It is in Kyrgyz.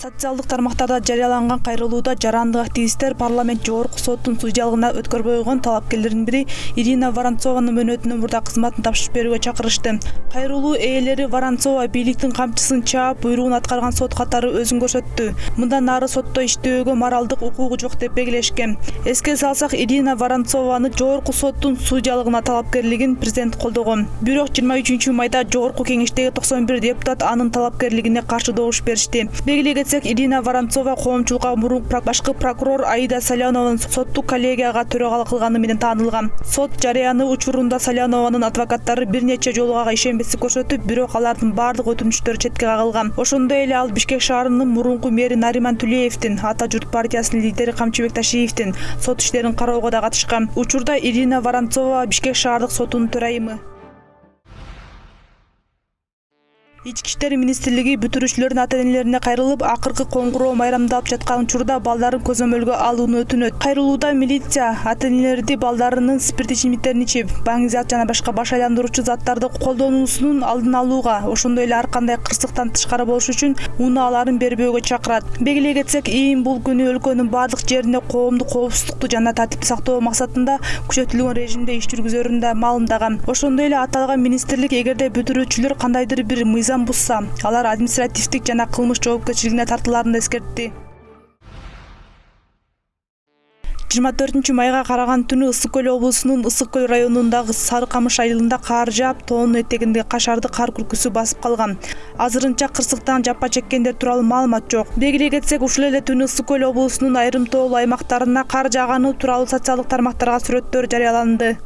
Социалдык тармактарда жарыяланган кайрылууда жарандык активисттер парламент жогорку соттун судьялыгына өткөрбөй койгон талапкерлердин бири Ирина Воронцованын мөөнөтүнөн мурда кызматын тапшырып берүүгө чакырышты. Кайрылуу ээлери Воронцова бийликтин камчысын чаап, буйругун аткарган сот катары өзүн көрсөттү. Мындан нары сотто иштөөгө моралдык укугу жок деп белгилешкен. Эске салсак, Ирина Воронцованы жогорку соттун судьялыгына талапкерлигин президент колдогон. Бирок 23 майда жогорку кеңештеги 91 депутат анын талапкерлигине каршы добуш беришти. Ирина Воронцова коомчулукка мурун башкы прокурор Аида Салянованын соттук коллегияга төрагалык кылганы менен таанылган. Сот жарыяны учурунда Салянованын адвокаттары бир нече жолу ага ишенбестик көрсөтүп, бирок алардын бардык өтүнүчтөрү четке кагылган. Ошондой эле ал Бишкек шаарынын мурунку мэри Нариман Түлеевдин, Ата журт партиясынын лидери Камчыбек Ташиевдин сот иштерин кароого да катышкан. Учурда Ирина Воронцова Бишкек шаардык сотунун төрайымы. Ички иштер министрлиги бүтүрүүчүлөрдүн ата-энелерине кайрылып, акыркы коңгуроо майрамдалып жаткан учурда балдарын көзөмөлгө алууну өтүнөт. Кайрылууда милиция ата-энелерди балдарынын спирт ичимдиктерин ичип, баңзят жана башка баш айландыруучу заттарды колдонуусунун алдын алууга, ошондой эле ар кандай кырсыктан тышкары болуш үчүн унааларын бербөөгө чакырат. Белгилей кетсек, ИИМ бул күнү өлкөнүн бардык жеринде коомдук коопсуздукту жана тартипти сактоо максатында күчөтүлгөн режимде иш жүргүзөрүн да маалымдаган. Ошондой эле аталган министрлик эгерде бүтүрүүчүлөр кандайдыр бир мыйзам бузса, алар административдик жана кылмыш жоопкерчилигине тартыларын да эскертти. 24 майга караган түнү Ысык Көл облусунун Ысык Көл районундагы Сары Камыш айылында кар жаап, тоонун этегинде кашарды кар күркүсү басып калган. Азырынча кырсыктан жапа чеккендер тууралуу маалымат жок. Белгилей кетсек, ушул эле түнү Ысык Көл облусунун айрым тоолуу аймактарына кар жааганы тууралуу социалдык тармактарга сүрөттөр жарыяланды.